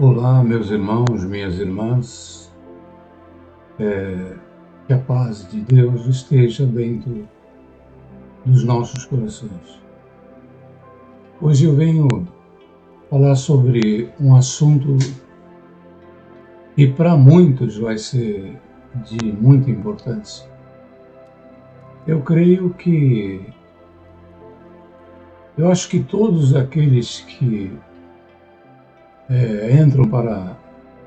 Olá, meus irmãos, minhas irmãs, que a paz de Deus esteja dentro dos nossos corações. Hoje eu venho falar sobre um assunto que para muitos vai ser de muita importância. Eu acho que todos aqueles que entram para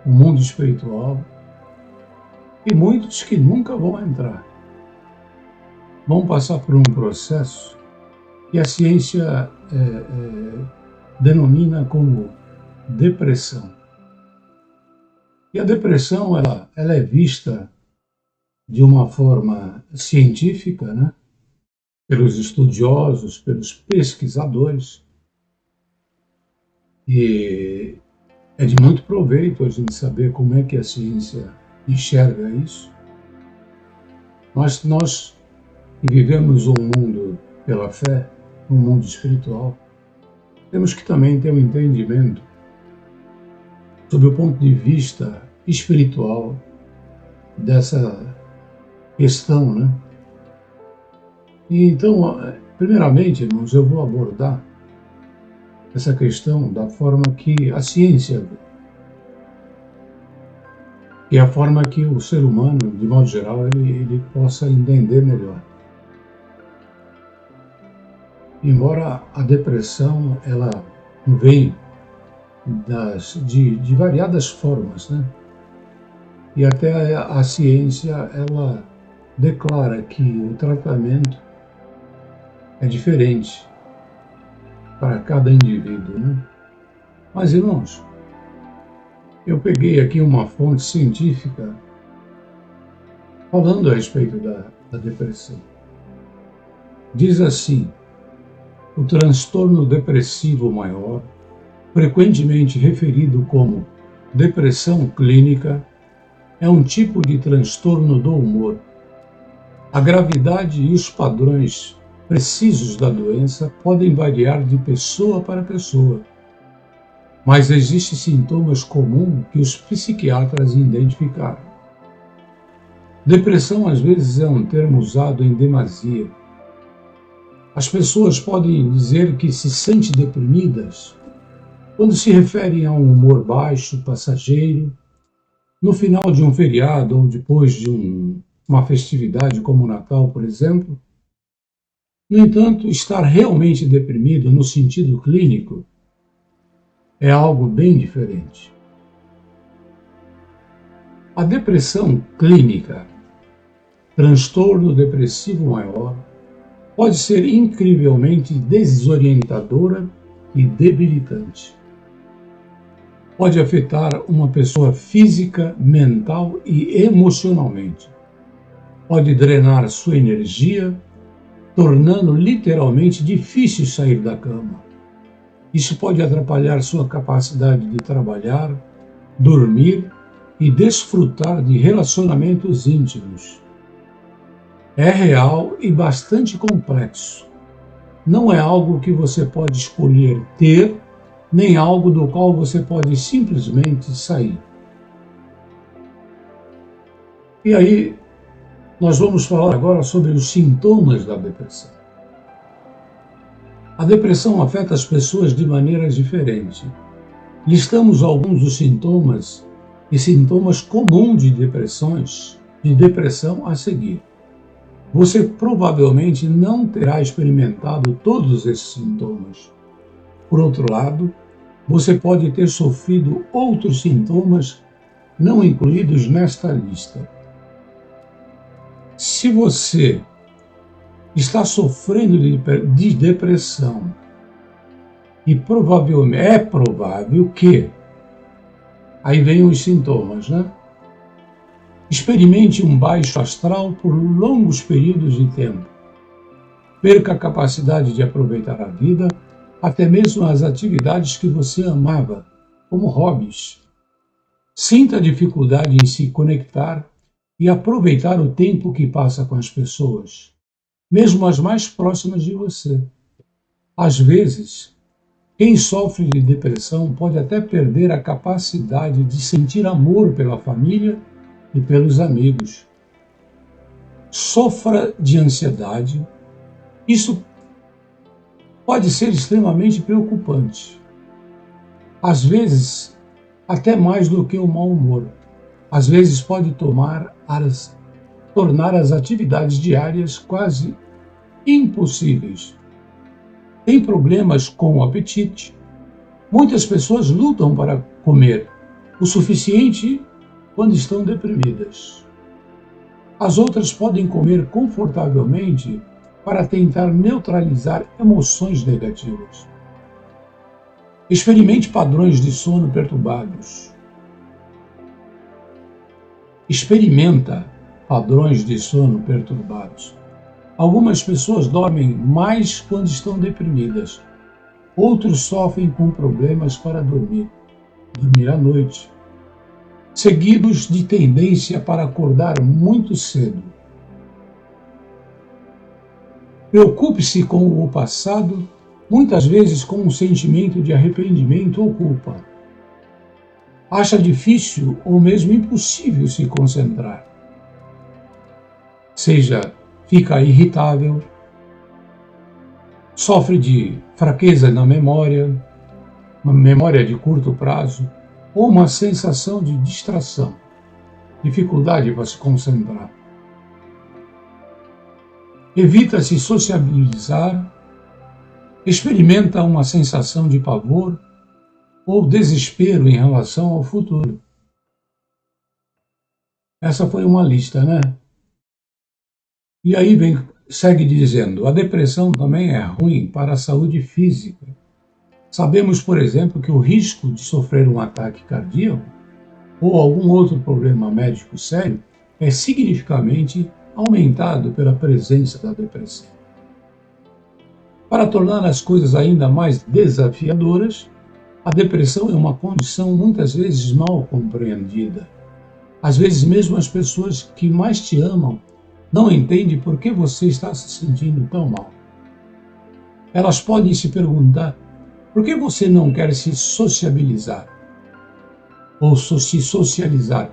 o mundo espiritual e muitos que nunca vão entrar, vão passar por um processo que a ciência denomina como depressão. E a depressão ela é vista de uma forma científica, né? Pelos estudiosos, pelos pesquisadores, e é de muito proveito a gente saber como é que a ciência enxerga isso. Mas nós que vivemos um mundo pela fé, um mundo espiritual, temos que também ter um entendimento sob o ponto de vista espiritual dessa questão, né? E então, primeiramente, irmãos, eu vou abordar essa questão da forma que a ciência vê, que é a forma que o ser humano, de modo geral, ele possa entender melhor. Embora a depressão ela vem de variadas formas, né? E até a ciência ela declara que o tratamento é diferente para cada indivíduo, né? Mas, irmãos, eu peguei aqui uma fonte científica falando a respeito da depressão. Diz assim: o transtorno depressivo maior, frequentemente referido como depressão clínica, é um tipo de transtorno do humor. A gravidade e os padrões precisos da doença podem variar de pessoa para pessoa, mas existem sintomas comuns que os psiquiatras identificaram. Depressão às vezes é um termo usado em demasia. As pessoas podem dizer que se sentem deprimidas quando se referem a um humor baixo, passageiro, no final de um feriado ou depois de uma festividade como o Natal, por exemplo. No entanto, estar realmente deprimido no sentido clínico é algo bem diferente. A depressão clínica, transtorno depressivo maior, pode ser incrivelmente desorientadora e debilitante. Pode afetar uma pessoa física, mental e emocionalmente. Pode drenar sua energia, tornando literalmente difícil sair da cama. Isso pode atrapalhar sua capacidade de trabalhar, dormir e desfrutar de relacionamentos íntimos. É real e bastante complexo. Não é algo que você pode escolher ter, nem algo do qual você pode simplesmente sair. E aí, nós vamos falar agora sobre os sintomas da depressão. A depressão afeta as pessoas de maneiras diferentes. Listamos alguns dos sintomas e sintomas comuns de depressão a seguir. Você provavelmente não terá experimentado todos esses sintomas. Por outro lado, você pode ter sofrido outros sintomas não incluídos nesta lista. Se você está sofrendo de depressão e é provável que, aí vem os sintomas, né? Experimente um baixo astral por longos períodos de tempo. Perca a capacidade de aproveitar a vida, até mesmo as atividades que você amava, como hobbies. Sinta dificuldade em se conectar e aproveitar o tempo que passa com as pessoas, mesmo as mais próximas de você. Às vezes, Quem sofre de depressão pode até perder a capacidade de sentir amor pela família e pelos amigos. Sofra de ansiedade. Isso pode ser extremamente preocupante. Às vezes, até mais do que o mau humor. Às vezes pode tornar as atividades diárias quase impossíveis. Tem problemas com o apetite. Muitas pessoas lutam para comer o suficiente quando estão deprimidas. As outras podem comer confortavelmente para tentar neutralizar emoções negativas. Experimente padrões de sono perturbados. Experimenta padrões de sono perturbados. Algumas pessoas dormem mais quando estão deprimidas. Outros sofrem com problemas para dormir à noite, seguidos de tendência para acordar muito cedo. Preocupe-se com o passado, muitas vezes com um sentimento de arrependimento ou culpa. Acha difícil ou mesmo impossível se concentrar. Fica irritável, sofre de fraqueza na memória, uma memória de curto prazo, ou uma sensação de distração, dificuldade para se concentrar. Evita se sociabilizar, experimenta uma sensação de pavor ou desespero em relação ao futuro. Essa foi uma lista, né? E aí segue dizendo, a depressão também é ruim para a saúde física. Sabemos, por exemplo, que o risco de sofrer um ataque cardíaco ou algum outro problema médico sério é significativamente aumentado pela presença da depressão. Para tornar as coisas ainda mais desafiadoras, a depressão é uma condição muitas vezes mal compreendida. Às vezes mesmo as pessoas que mais te amam não entendem por que você está se sentindo tão mal. Elas podem se perguntar por que você não quer se sociabilizar ou se socializar.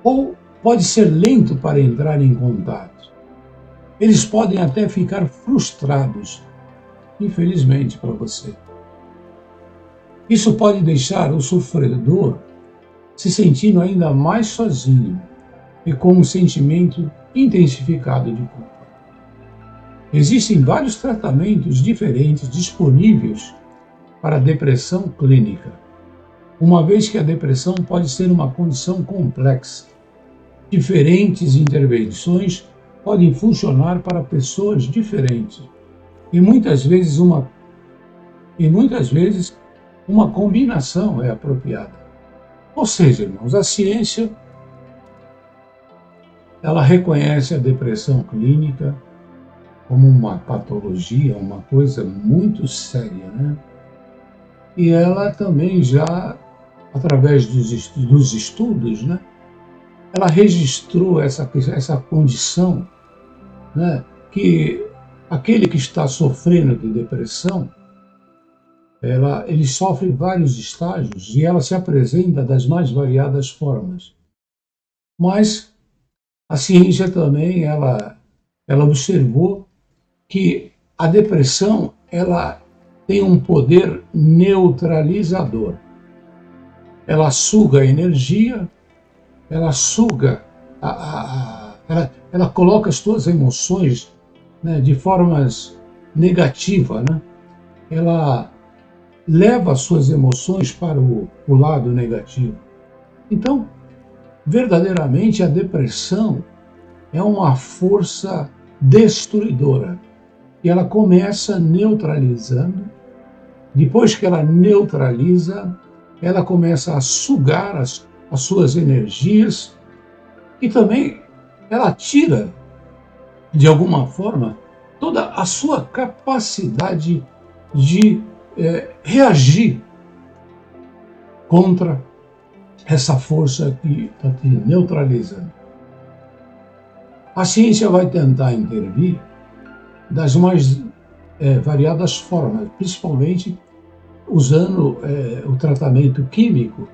Ou pode ser lento para entrar em contato. Eles podem até ficar frustrados, infelizmente para você. Isso pode deixar o sofredor se sentindo ainda mais sozinho e com um sentimento intensificado de culpa. Existem vários tratamentos diferentes disponíveis para a depressão clínica, uma vez que a depressão pode ser uma condição complexa. Diferentes intervenções podem funcionar para pessoas diferentes e muitas vezes uma combinação é apropriada. Ou seja, irmãos, a ciência ela reconhece a depressão clínica como uma patologia, uma coisa muito séria, né? E ela também já, através dos estudos, né? Ela registrou essa condição, né? Que aquele que está sofrendo de depressão, ele sofre vários estágios e ela se apresenta das mais variadas formas. Mas a ciência também ela observou que a depressão ela tem um poder neutralizador. Ela suga a energia, ela suga, ela coloca as tuas emoções, né, de formas negativas, né? Ela leva as suas emoções para o lado negativo. Então, verdadeiramente a depressão é uma força destruidora. E ela começa neutralizando. Depois que ela neutraliza, ela começa a sugar as suas energias e também ela tira, de alguma forma, toda a sua capacidade de reagir contra essa força que está te neutralizando. A ciência vai tentar intervir das mais variadas formas, principalmente usando o tratamento químico,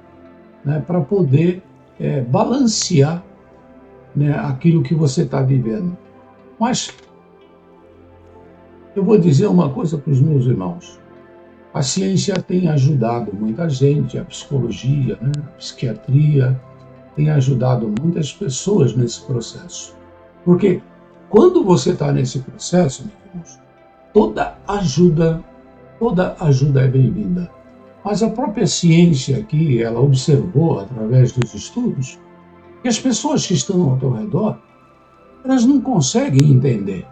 né, para poder balancear, né, aquilo que você está vivendo. Mas eu vou dizer uma coisa para os meus irmãos. A ciência tem ajudado muita gente, a psicologia, né, a psiquiatria, tem ajudado muitas pessoas nesse processo. Porque quando você está nesse processo, meus irmãos, toda ajuda é bem-vinda. Mas a própria ciência aqui, ela observou através dos estudos que as pessoas que estão ao teu redor, elas não conseguem entender.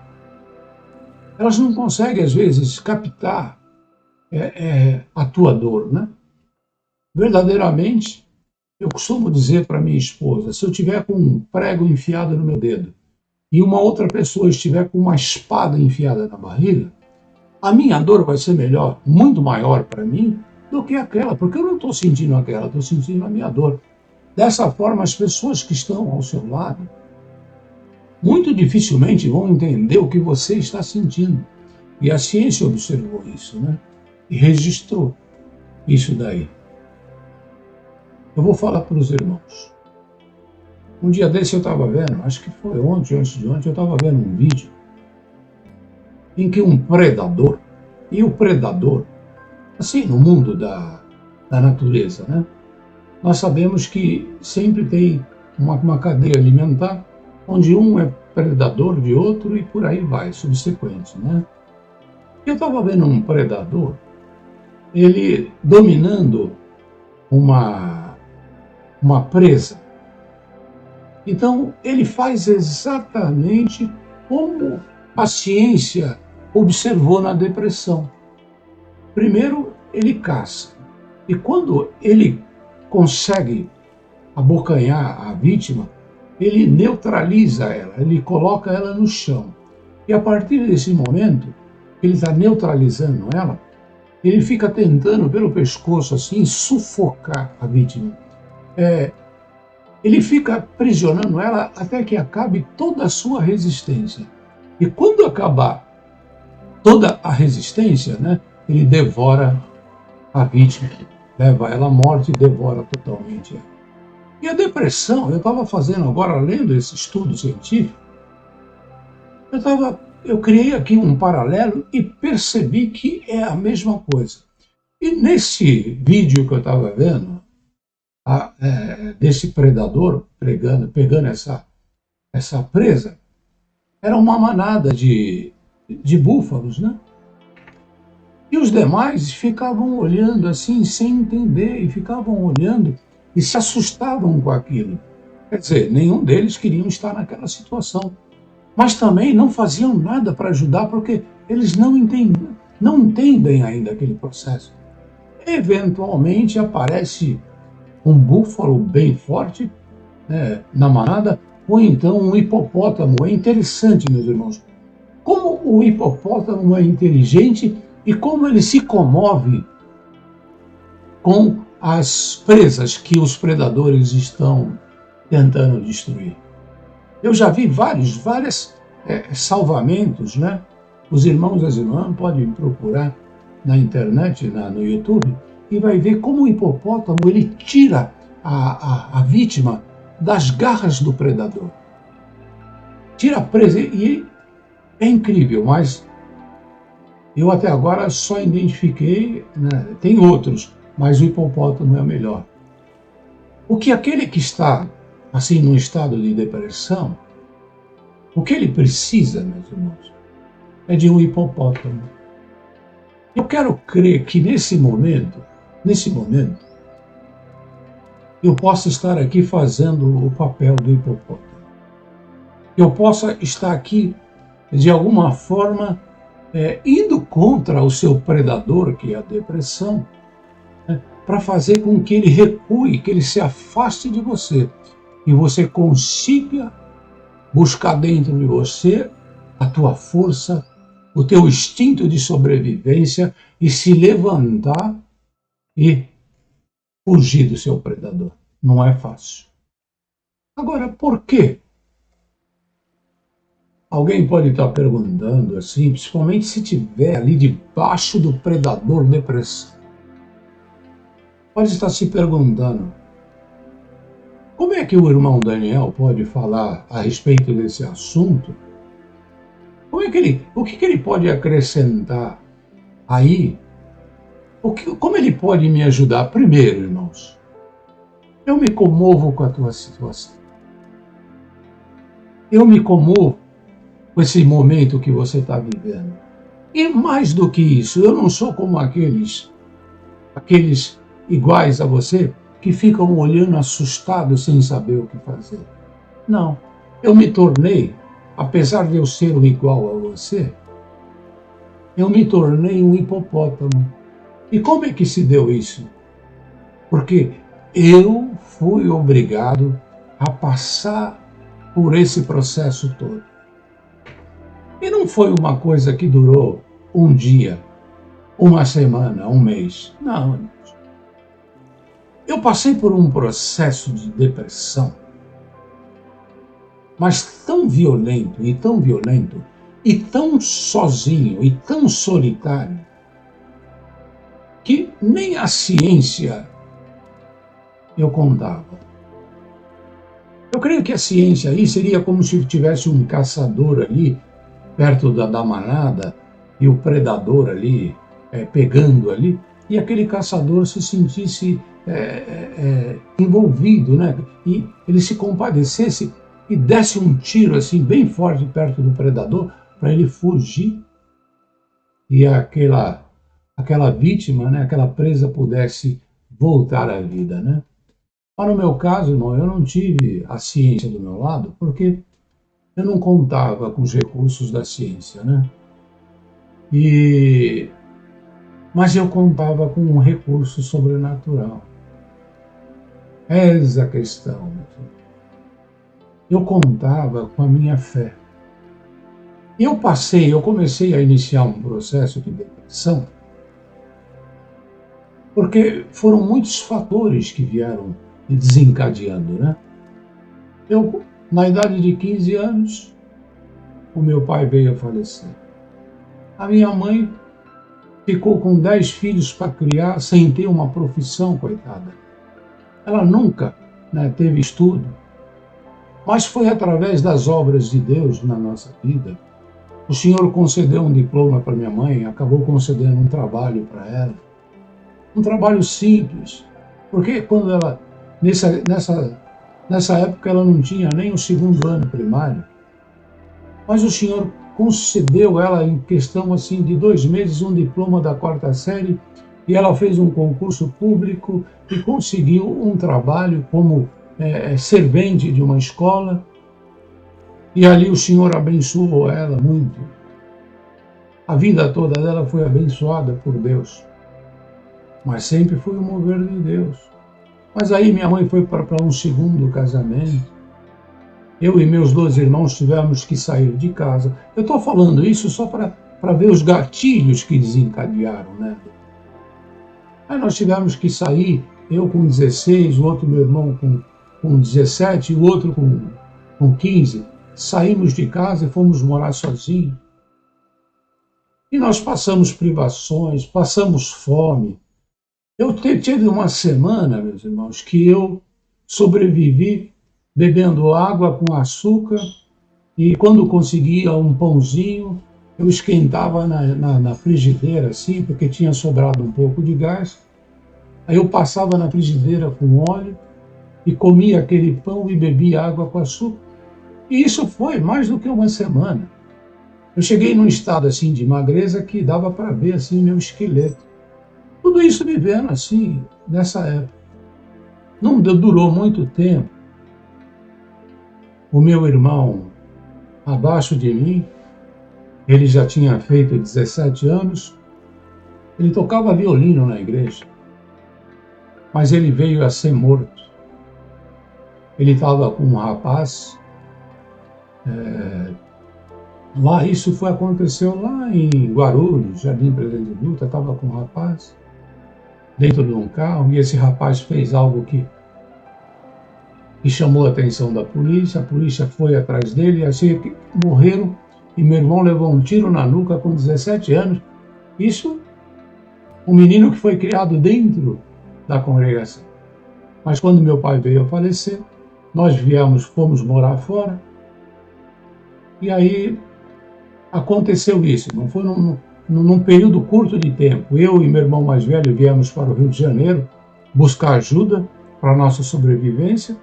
Elas não conseguem, às vezes, captar a tua dor, né? Verdadeiramente, eu costumo dizer para minha esposa, se eu tiver com um prego enfiado no meu dedo e uma outra pessoa estiver com uma espada enfiada na barriga, a minha dor vai ser melhor, muito maior para mim do que aquela, porque eu não estou sentindo aquela, estou sentindo a minha dor. Dessa forma, as pessoas que estão ao seu lado muito dificilmente vão entender o que você está sentindo. E a ciência observou isso, né? E registrou isso daí. Eu vou falar para os irmãos. Um dia desse eu estava vendo, acho que foi ontem, antes de ontem, eu estava vendo um vídeo em que um predador, e o predador, assim, no mundo da natureza, né? Nós sabemos que sempre tem uma cadeia alimentar, onde um é predador de outro e por aí vai, subsequente, né? Eu estava vendo um predador, ele dominando uma presa. Então, ele faz exatamente como a ciência observou na depressão. Primeiro, ele caça. E quando ele consegue abocanhar a vítima, ele neutraliza ela, ele coloca ela no chão. E a partir desse momento, ele está neutralizando ela, ele fica tentando pelo pescoço assim sufocar a vítima. Ele fica aprisionando ela até que acabe toda a sua resistência. E quando acabar toda a resistência, né, ele devora a vítima, leva ela à morte e devora totalmente ela. E a depressão, eu estava fazendo agora, lendo esse estudo científico, eu criei aqui um paralelo e percebi que é a mesma coisa. E nesse vídeo que eu estava vendo, desse predador pegando essa presa, era uma manada de búfalos, né? E os demais ficavam olhando assim, sem entender, e ficavam olhando e se assustavam com aquilo. Quer dizer, nenhum deles queriam estar naquela situação. Mas também não faziam nada para ajudar, porque eles não entendem ainda aquele processo. Eventualmente aparece um búfalo bem forte, né, na manada, ou então um hipopótamo. É interessante, meus irmãos, como o hipopótamo é inteligente e como ele se comove com as presas que os predadores estão tentando destruir. Eu já vi vários salvamentos, né? Os irmãos e as irmãs podem procurar na internet, no YouTube, e vai ver como o hipopótamo ele tira a vítima das garras do predador. Tira a presa e é incrível, mas eu até agora só identifiquei, né, tem outros, mas o hipopótamo é o melhor. O que aquele que está assim num estado de depressão, o que ele precisa, meus irmãos, é de um hipopótamo. Eu quero crer que nesse momento, eu possa estar aqui fazendo o papel do hipopótamo. Eu possa estar aqui, de alguma forma, indo contra o seu predador, que é a depressão, né, para fazer com que ele recue, que ele se afaste de você e você consiga buscar dentro de você a tua força, o teu instinto de sobrevivência e se levantar e fugir do seu predador. Não é fácil. Agora, por quê? Alguém pode estar perguntando assim, principalmente se estiver ali debaixo do predador depressão. Pode estar se perguntando, como é que o irmão Daniel pode falar a respeito desse assunto? O que ele pode acrescentar aí? Como ele pode me ajudar? Primeiro, irmãos, eu me comovo com a tua situação. Eu me comovo com esse momento que você está vivendo. E mais do que isso, eu não sou como aqueles iguais a você que ficam olhando assustados sem saber o que fazer. Não, eu me tornei, apesar de eu ser o igual a você, eu me tornei um hipopótamo. E como é que se deu isso? Porque eu fui obrigado a passar por esse processo todo. E não foi uma coisa que durou um dia, uma semana, um mês. Não. Eu passei por um processo de depressão, mas tão violento, e tão sozinho, e tão solitário, que nem a ciência eu contava. Eu creio que a ciência aí seria como se tivesse um caçador ali, perto da manada, e o predador ali, pegando ali, e aquele caçador se sentisse envolvido, né? E ele se compadecesse e desse um tiro assim bem forte perto do predador para ele fugir e aquela vítima, né? Aquela presa pudesse voltar à vida, né? Mas no meu caso, irmão, eu não tive a ciência do meu lado porque eu não contava com os recursos da ciência, né? Mas eu contava com um recurso sobrenatural. Essa a questão. Eu contava com a minha fé. Eu comecei a iniciar um processo de depressão, porque foram muitos fatores que vieram desencadeando, né? Na idade de 15 anos, o meu pai veio a falecer. A minha mãe ficou com 10 filhos para criar, sem ter uma profissão, coitada. Ela nunca, né, teve estudo, mas foi através das obras de Deus na nossa vida. O Senhor concedeu um diploma para minha mãe, acabou concedendo um trabalho para ela. Um trabalho simples, porque quando ela, nessa época, ela não tinha nem o segundo ano primário, mas o Senhor concedeu ela, em questão assim de 2 meses, um diploma da 4ª série, e ela fez um concurso público e conseguiu um trabalho como servente de uma escola, e ali o Senhor abençoou ela muito. A vida toda dela foi abençoada por Deus, mas sempre foi o mover de Deus. Mas aí minha mãe foi para um segundo casamento. Eu e meus 2 irmãos tivemos que sair de casa. Eu estou falando isso só para ver os gatilhos que desencadearam, né? Aí nós tivemos que sair, eu com 16, o outro meu irmão com 17 e o outro com 15. Saímos de casa e fomos morar sozinhos. E nós passamos privações, passamos fome. Eu tive uma semana, meus irmãos, que eu sobrevivi bebendo água com açúcar e quando conseguia um pãozinho, eu esquentava na frigideira, assim, porque tinha sobrado um pouco de gás. Aí eu passava na frigideira com óleo e comia aquele pão e bebia água com açúcar. E isso foi mais do que uma semana. Eu cheguei num estado assim de magreza que dava para ver assim meu esqueleto. Tudo isso vivendo assim, nessa época. Não durou muito tempo. O meu irmão, abaixo de mim, ele já tinha feito 17 anos, ele tocava violino na igreja, mas ele veio a ser morto. Ele estava com um rapaz, lá, aconteceu lá em Guarulhos, Jardim Presidente Dutra, estava com um rapaz dentro de um carro, e esse rapaz fez algo que que chamou a atenção da polícia. A polícia foi atrás dele, assim que morreram, e meu irmão levou um tiro na nuca com 17 anos. Isso, um menino que foi criado dentro da congregação. Mas quando meu pai veio a falecer, nós fomos morar fora, e aí aconteceu isso. Não foi num período curto de tempo. Eu e meu irmão mais velho viemos para o Rio de Janeiro buscar ajuda para a nossa sobrevivência,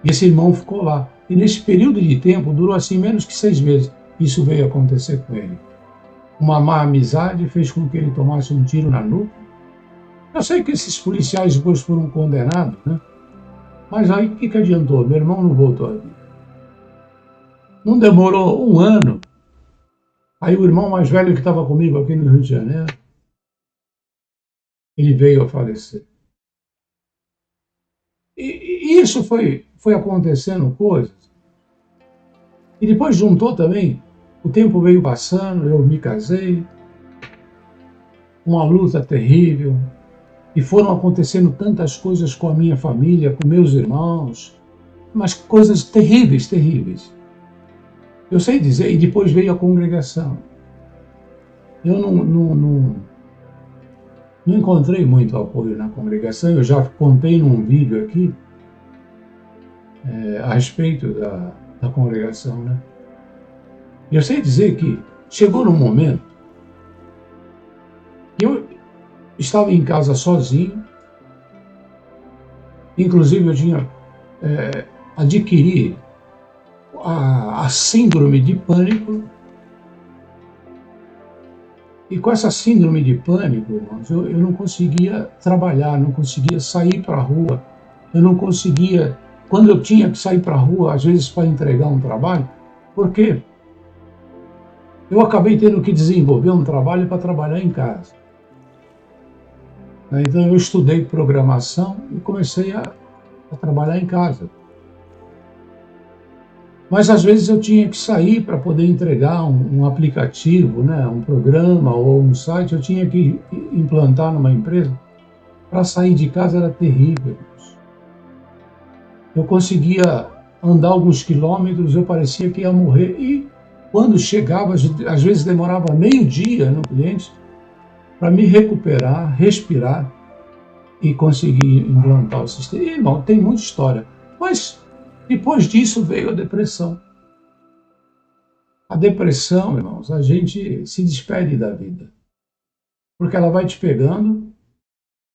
e esse irmão ficou lá. E nesse período de tempo, durou assim menos que 6 meses, isso veio acontecer com ele. Uma má amizade fez com que ele tomasse um tiro na nuca. Eu sei que esses policiais depois foram condenados, né? Mas aí o que adiantou? Meu irmão não voltou a vida. Não demorou um ano. Aí o irmão mais velho que estava comigo aqui no Rio de Janeiro, ele veio a falecer. E isso foi acontecendo coisas. E depois juntou também, o tempo veio passando, eu me casei, uma luta terrível, e foram acontecendo tantas coisas com a minha família, com meus irmãos, mas coisas terríveis, terríveis. Eu sei dizer, e depois veio a congregação. Eu não encontrei muito apoio na congregação. Eu já contei num vídeo aqui a respeito da congregação, né? Eu sei dizer que chegou num momento que eu estava em casa sozinho, inclusive eu tinha adquirido a síndrome de pânico. E com essa síndrome de pânico, irmãos, eu não conseguia trabalhar, não conseguia sair para a rua, eu não conseguia, quando eu tinha que sair para a rua, às vezes para entregar um trabalho, porque eu acabei tendo que desenvolver um trabalho para trabalhar em casa. Então eu estudei programação e comecei a trabalhar em casa. Mas às vezes eu tinha que sair para poder entregar um aplicativo, né, um programa ou um site, eu tinha que implantar numa empresa. Para sair de casa era terrível. Eu conseguia andar alguns quilômetros, eu parecia que ia morrer. E quando chegava, às vezes demorava meio dia no cliente para me recuperar, respirar e conseguir implantar o sistema. E, irmão, tem muita história. Mas depois disso veio a depressão. A depressão, irmãos, a gente se despede da vida. Porque ela vai te pegando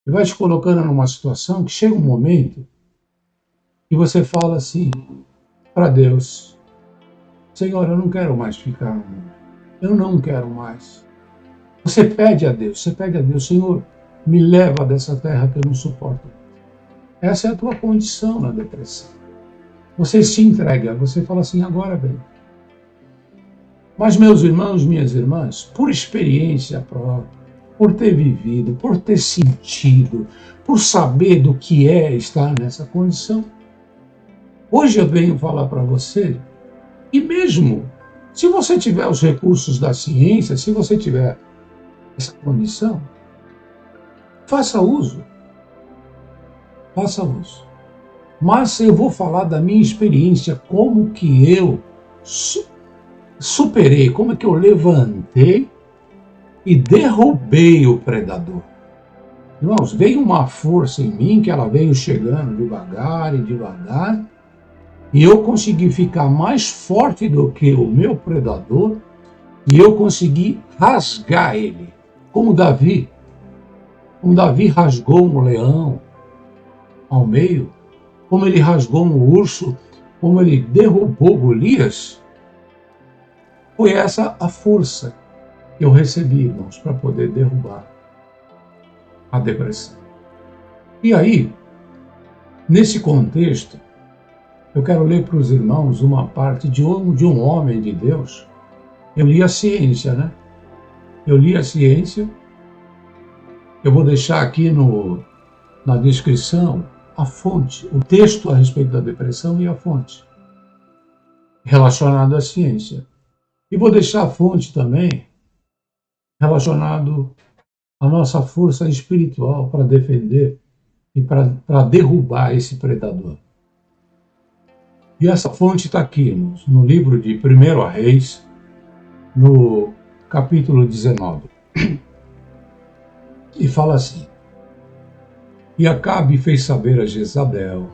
e vai te colocando numa situação que chega um momento que você fala assim para Deus: Senhor, eu não quero mais ficar no mundo. Eu não quero mais. Você pede a Deus, Senhor, me leva dessa terra que eu não suporto. Essa é a tua condição na depressão. Você se entrega, você fala assim: agora vem. Mas, meus irmãos, minhas irmãs, por experiência própria, por ter vivido, por ter sentido, por saber do que é estar nessa condição, hoje eu venho falar para você, e mesmo se você tiver os recursos da ciência, se você tiver essa condição, faça uso. Faça uso. Mas eu vou falar da minha experiência, como que eu superei, como é que eu levantei e derrubei o predador. Irmãos, veio uma força em mim que ela veio chegando devagar e devagar, e eu consegui ficar mais forte do que o meu predador, e eu consegui rasgar ele, como Davi. Como Davi rasgou um leão ao meio, como ele rasgou um urso, como ele derrubou Golias. Foi essa a força que eu recebi, irmãos, para poder derrubar a depressão. E aí, nesse contexto, eu quero ler para os irmãos uma parte de um homem de Deus. Eu li a ciência, né? Eu li a ciência. Eu vou deixar aqui na descrição a fonte, o texto a respeito da depressão e a fonte relacionado à ciência. E vou deixar a fonte também relacionado à nossa força espiritual para defender e para derrubar esse predador. E essa fonte está aqui no livro de 1 Reis, no capítulo 19. E fala assim: E Acabe fez saber a Jezabel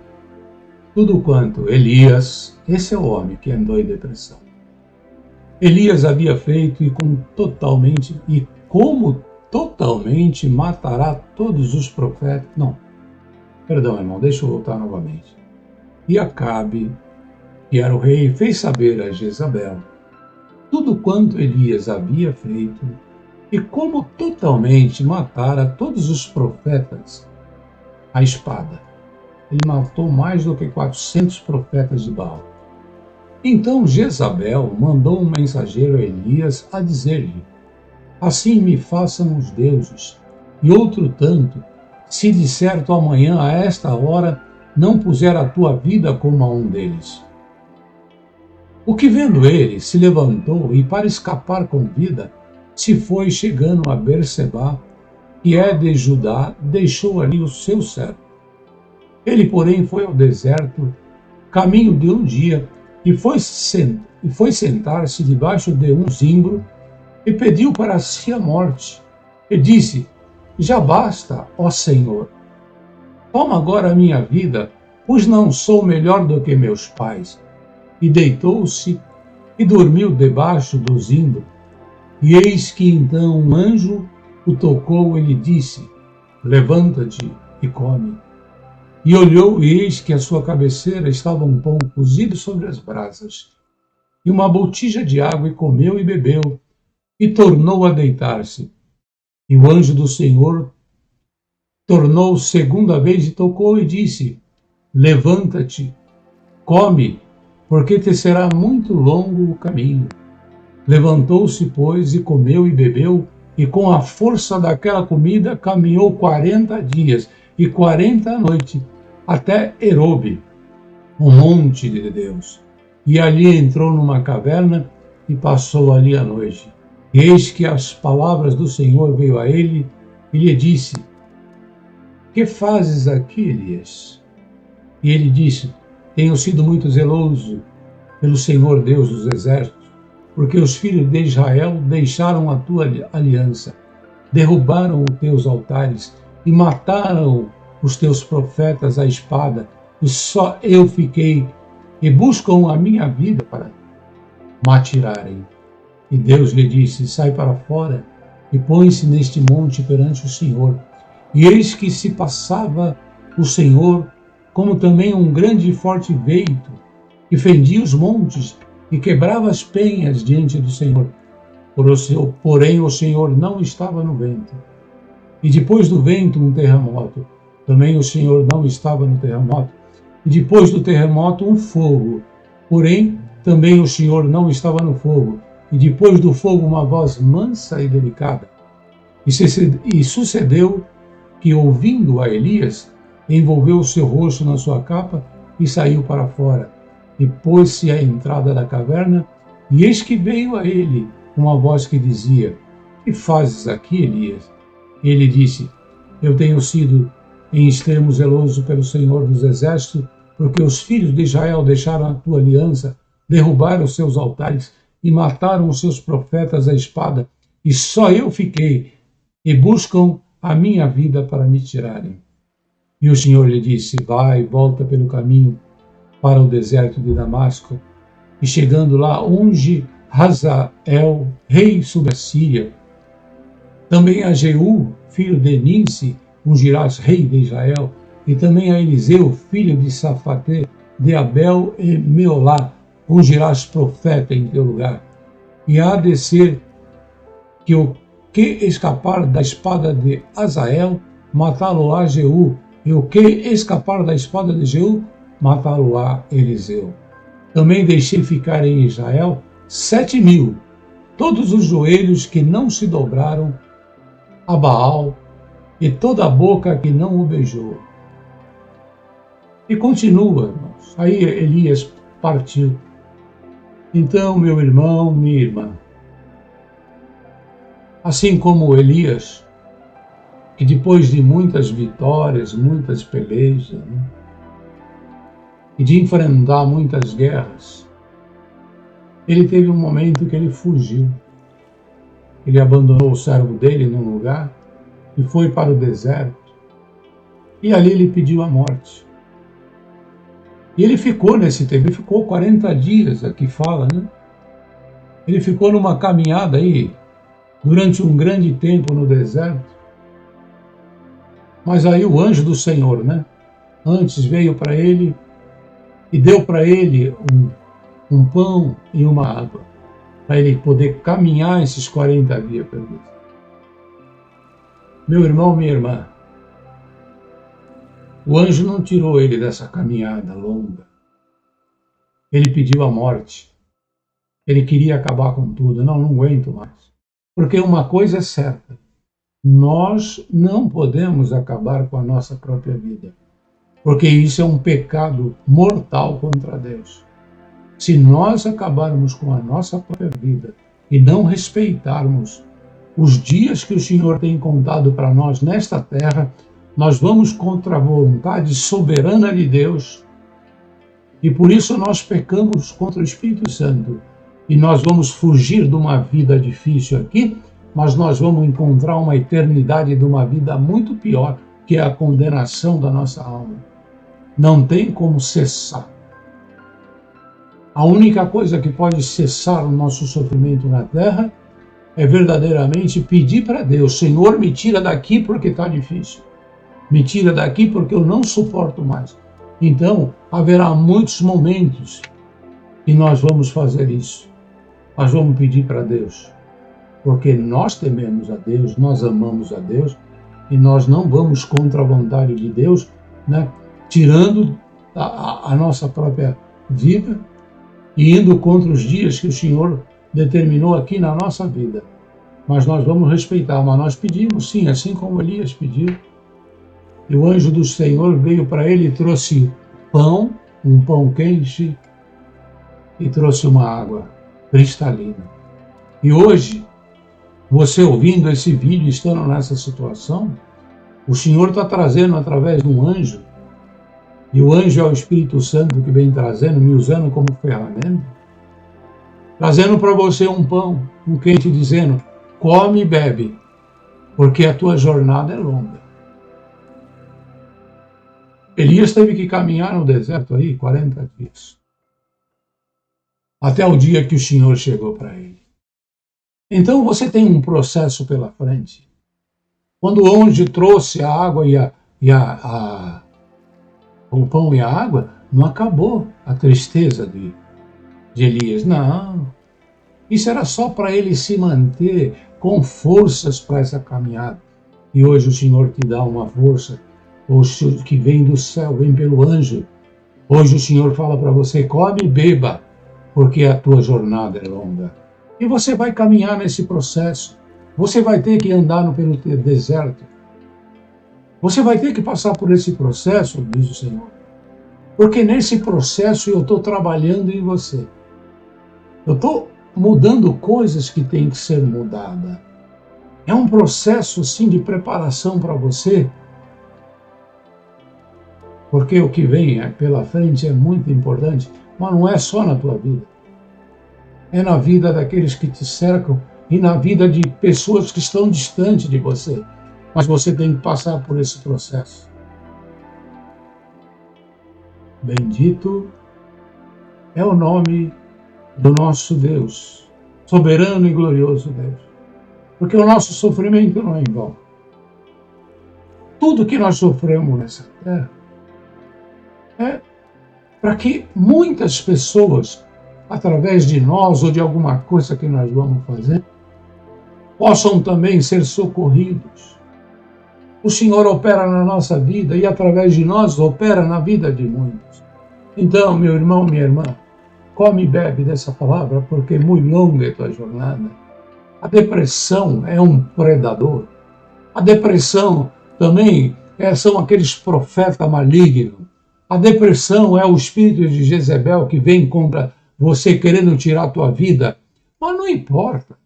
tudo quanto Elias, esse é o homem que andou em depressão, Elias havia feito e como totalmente matará todos os profetas. Não, perdão, irmão, deixa eu voltar novamente. E Acabe, que era o rei, fez saber a Jezabel tudo quanto Elias havia feito e como totalmente matara todos os profetas à espada. Ele matou mais do que 400 profetas de Baal. Então Jezabel mandou um mensageiro a Elias a dizer-lhe: Assim me façam os deuses, e outro tanto, se de certo amanhã a esta hora não puser a tua vida como a um deles. O que vendo ele, se levantou e para escapar com vida, se foi chegando a Berseba, que é de Judá, deixou ali o seu servo. Ele, porém, foi ao deserto, caminho de um dia, e foi sentar-se debaixo de um zimbro, e pediu para si a morte. E disse: Já basta, ó Senhor. Toma agora a minha vida, pois não sou melhor do que meus pais. E deitou-se e dormiu debaixo do zimbro. E eis que então um anjo o tocou e lhe disse: Levanta-te e come. E olhou, e eis que à sua cabeceira estava um pão cozido sobre as brasas, e uma botija de água, e comeu e bebeu, e tornou a deitar-se. E o anjo do Senhor tornou segunda vez e tocou e disse: Levanta-te, come, porque te será muito longo o caminho. Levantou-se, pois, e comeu e bebeu, e com a força daquela comida caminhou 40 dias e 40 noites até Herobe, o monte de Deus. E ali entrou numa caverna e passou ali a noite. E eis que as palavras do Senhor veio a ele e lhe disse: Que fazes aqui, Elias? E ele disse: Tenho sido muito zeloso pelo Senhor Deus dos exércitos, porque os filhos de Israel deixaram a tua aliança, derrubaram os teus altares e mataram os teus profetas à espada, e só eu fiquei, e buscam a minha vida para me atirarem. E Deus lhe disse: Sai para fora e põe-se neste monte perante o Senhor. E eis que se passava o Senhor, como também um grande e forte vento, que fendia os montes e quebrava as penhas diante do Senhor. Porém o Senhor não estava no vento. E depois do vento um terremoto. Também o Senhor não estava no terremoto. E depois do terremoto um fogo. Porém também o Senhor não estava no fogo. E depois do fogo uma voz mansa e delicada. E sucedeu que, ouvindo a Elias, envolveu o seu rosto na sua capa e saiu para fora. E pôs-se à entrada da caverna, e eis que veio a ele uma voz que dizia: Que fazes aqui, Elias? E ele disse: Eu tenho sido em extremo zeloso pelo Senhor dos Exércitos, porque os filhos de Israel deixaram a tua aliança, derrubaram os seus altares e mataram os seus profetas à espada, e só eu fiquei, e buscam a minha vida para me tirarem. E o Senhor lhe disse: Vai, volta pelo caminho para o deserto de Damasco, e chegando lá, unge Hazael, rei sobre a Síria. Também a Jeú, filho de Ninsi, ungirás rei de Israel, e também a Eliseu, filho de Safate, de Abel e Meolá, ungirás profeta em teu lugar. E há de ser que o que escapar da espada de Hazael, matá-lo-á Jeú, e o que escapar da espada de Jeú, matá-lo-á Eliseu. Também deixei ficar em Israel 7.000, todos os joelhos que não se dobraram a Baal, e toda a boca que não o beijou. E continua, irmãos. Aí Elias partiu. Então, meu irmão, minha irmã, assim como Elias, que depois de muitas vitórias, muitas pelejas, e de enfrentar muitas guerras, ele teve um momento que ele fugiu. Ele abandonou o servo dele num lugar e foi para o deserto. E ali ele pediu a morte. E ele ficou nesse tempo, ele ficou 40 dias, aqui fala, né? Ele ficou numa caminhada aí, durante um grande tempo no deserto. Mas aí o anjo do Senhor, né? Antes veio para ele e deu para ele um pão e uma água, para ele poder caminhar esses 40 dias perdidos. Meu irmão, minha irmã, o anjo não tirou ele dessa caminhada longa. Ele pediu a morte. Ele queria acabar com tudo. Não aguento mais. Porque uma coisa é certa. Nós não podemos acabar com a nossa própria vida. Porque isso é um pecado mortal contra Deus. Se nós acabarmos com a nossa própria vida e não respeitarmos os dias que o Senhor tem contado para nós nesta terra, nós vamos contra a vontade soberana de Deus e por isso nós pecamos contra o Espírito Santo. E nós vamos fugir de uma vida difícil aqui, mas nós vamos encontrar uma eternidade de uma vida muito pior, que é a condenação da nossa alma. Não tem como cessar. A única coisa que pode cessar o nosso sofrimento na terra é verdadeiramente pedir para Deus: Senhor, me tira daqui porque está difícil. Me tira daqui porque eu não suporto mais. Então, haverá muitos momentos que nós vamos fazer isso. Nós vamos pedir para Deus, porque nós tememos a Deus, nós amamos a Deus e nós não vamos contra a vontade de Deus, né? Tirando a nossa própria vida e indo contra os dias que o Senhor determinou aqui na nossa vida. Mas nós vamos respeitar, mas nós pedimos sim, assim como Elias pediu. E o anjo do Senhor veio para ele e trouxe pão, um pão quente, e trouxe uma água cristalina. E hoje, você ouvindo esse vídeo, estando nessa situação, o Senhor está trazendo através de um anjo, e o anjo é o Espírito Santo que vem trazendo, me usando como ferramenta, trazendo para você um pão, um quente, dizendo: come e bebe, porque a tua jornada é longa. Elias teve que caminhar no deserto aí 40 dias. Até o dia que o Senhor chegou para ele. Então você tem um processo pela frente. Quando o anjo trouxe a água o pão e a água, não acabou a tristeza de Elias. Não. Isso era só para ele se manter com forças para essa caminhada. E hoje o Senhor te dá uma força que vem do céu, vem pelo anjo. Hoje o Senhor fala para você: come e beba, porque a tua jornada é longa. E você vai caminhar nesse processo. Você vai ter que andar pelo deserto. Você vai ter que passar por esse processo, diz o Senhor. Porque nesse processo eu estou trabalhando em você. Eu estou mudando coisas que têm que ser mudadas. É um processo, sim, de preparação para você. Porque o que vem pela frente é muito importante, mas não é só na tua vida. É na vida daqueles que te cercam e na vida de pessoas que estão distantes de você. Mas você tem que passar por esse processo. Bendito é o nome do nosso Deus, soberano e glorioso Deus. Porque o nosso sofrimento não é em vão. Tudo que nós sofremos nessa terra é para que muitas pessoas, através de nós ou de alguma coisa que nós vamos fazer, possam também ser socorridos. O Senhor opera na nossa vida e através de nós opera na vida de muitos. Então, meu irmão, minha irmã, come e bebe dessa palavra, porque muito longa é a tua jornada. A depressão é um predador. A depressão também são aqueles profetas malignos. A depressão é o espírito de Jezebel que vem contra você querendo tirar a tua vida. Mas não importa.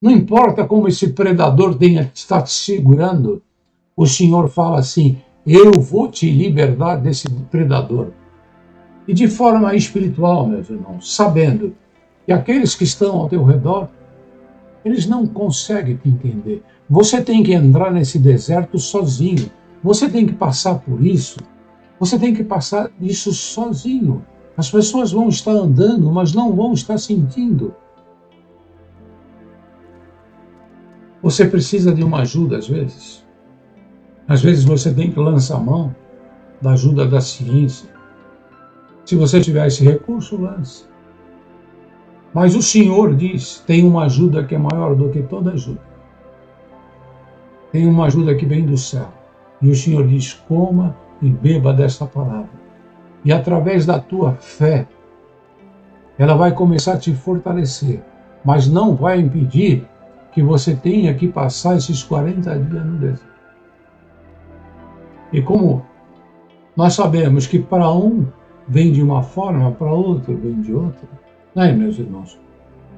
Não importa como esse predador está te segurando. O Senhor fala assim: eu vou te libertar desse predador. E de forma espiritual, meus irmãos, sabendo que aqueles que estão ao teu redor, eles não conseguem te entender. Você tem que entrar nesse deserto sozinho. Você tem que passar por isso. Você tem que passar isso sozinho. As pessoas vão estar andando, mas não vão estar sentindo. Você precisa de uma ajuda às vezes. Às vezes você tem que lançar a mão da ajuda da ciência. Se você tiver esse recurso, lance. Mas o Senhor diz, tem uma ajuda que é maior do que toda ajuda. Tem uma ajuda que vem do céu. E o Senhor diz, coma e beba desta palavra. E através da tua fé, ela vai começar a te fortalecer. Mas não vai impedir que você tenha que passar esses 40 dias no deserto. E como nós sabemos que para um vem de uma forma, para outro vem de outra, né, meus irmãos?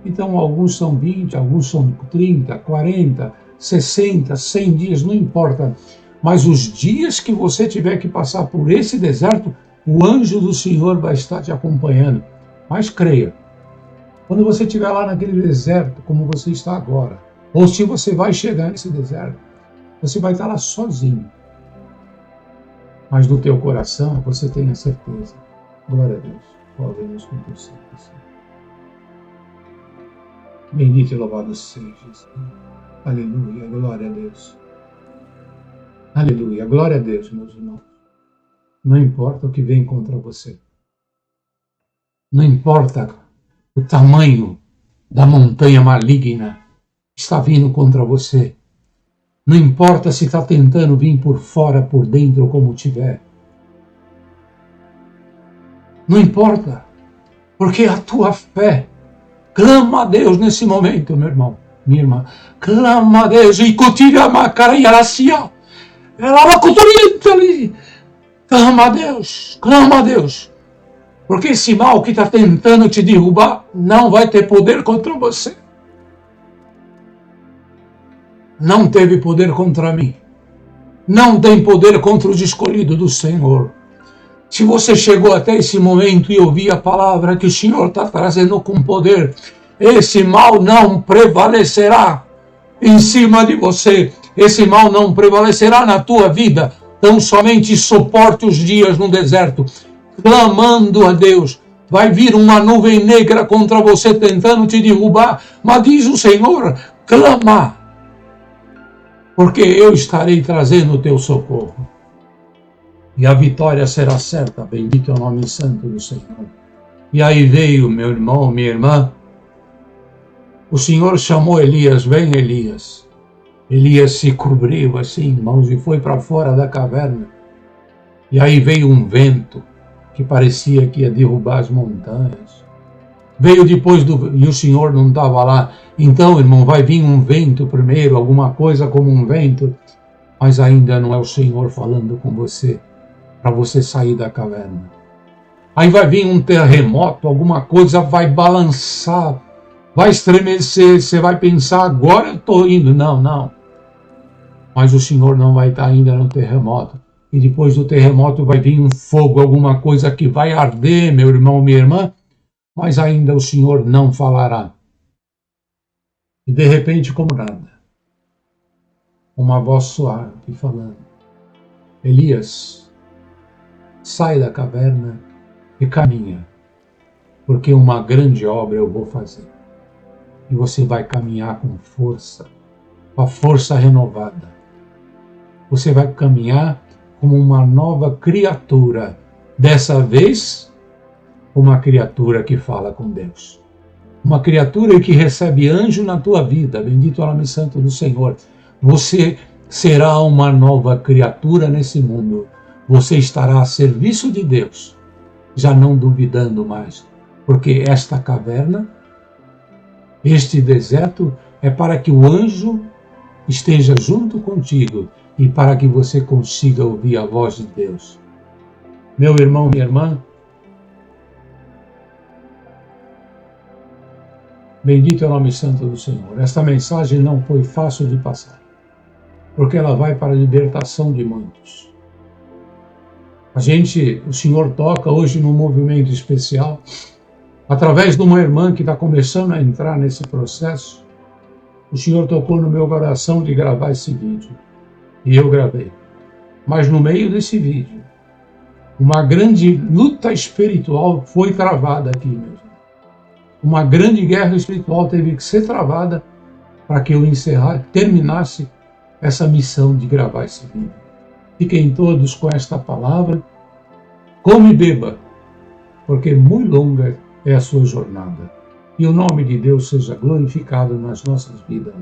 Então, alguns são 20, alguns são 30, 40, 60, 100 dias, não importa. Mas os dias que você tiver que passar por esse deserto, o anjo do Senhor vai estar te acompanhando. Mas creia, quando você estiver lá naquele deserto, como você está agora, ou se você vai chegar nesse deserto, você vai estar lá sozinho. Mas no teu coração você tem a certeza. Glória a Deus. Podemos com teu santo. Bendito e louvado seja. Aleluia. Glória a Deus. Aleluia. Glória a Deus, meus irmãos. Não importa o que vem contra você. Não importa o tamanho da montanha maligna que está vindo contra você. Não importa se está tentando vir por fora, por dentro, ou como tiver. Não importa, porque a tua fé clama a Deus nesse momento, meu irmão, minha irmã. Clama a Deus. E cotira macara e aracia. Ela ali. Clama a Deus. Clama a Deus. Porque esse mal que está tentando te derrubar não vai ter poder contra você. Não teve poder contra mim. Não tem poder contra os escolhidos do Senhor. Se você chegou até esse momento e ouviu a palavra que o Senhor está trazendo com poder, esse mal não prevalecerá em cima de você. Esse mal não prevalecerá na tua vida. Então somente suporte os dias no deserto, clamando a Deus. Vai vir uma nuvem negra contra você tentando te derrubar, mas diz o Senhor, clama, porque eu estarei trazendo o teu socorro. E a vitória será certa, bendito é o nome santo do Senhor. E aí veio, meu irmão, minha irmã, o Senhor chamou Elias, vem Elias. Elias se cobriu assim, irmãos, e foi para fora da caverna. E aí veio um vento que parecia que ia derrubar as montanhas. Veio depois e o Senhor não estava lá. Então, irmão, vai vir um vento primeiro, alguma coisa como um vento, mas ainda não é o Senhor falando com você, para você sair da caverna. Aí vai vir um terremoto, alguma coisa vai balançar, vai estremecer, você vai pensar, agora eu estou indo. Não. Mas o Senhor não vai estar ainda no terremoto. E depois do terremoto vai vir um fogo, alguma coisa que vai arder, meu irmão, minha irmã, mas ainda o Senhor não falará. E de repente, como nada, uma voz suave falando, Elias, sai da caverna e caminha, porque uma grande obra eu vou fazer. E você vai caminhar com força, com a força renovada. Você vai caminhar como uma nova criatura, dessa vez, uma criatura que fala com Deus. Uma criatura que recebe anjo na tua vida, bendito é o nome santo do Senhor. Você será uma nova criatura nesse mundo. Você estará a serviço de Deus, já não duvidando mais, porque esta caverna, este deserto, é para que o anjo esteja junto contigo e para que você consiga ouvir a voz de Deus. Meu irmão, minha irmã, bendito é o nome santo do Senhor. Esta mensagem não foi fácil de passar, porque ela vai para a libertação de muitos. O Senhor toca hoje num movimento especial, através de uma irmã que está começando a entrar nesse processo. O Senhor tocou no meu coração de gravar esse vídeo. E eu gravei. Mas no meio desse vídeo, uma grande luta espiritual foi travada aqui mesmo. Uma grande guerra espiritual teve que ser travada para que eu terminasse essa missão de gravar esse vídeo. Fiquem todos com esta palavra. Come e beba, porque muito longa é a sua jornada. E o nome de Deus seja glorificado nas nossas vidas.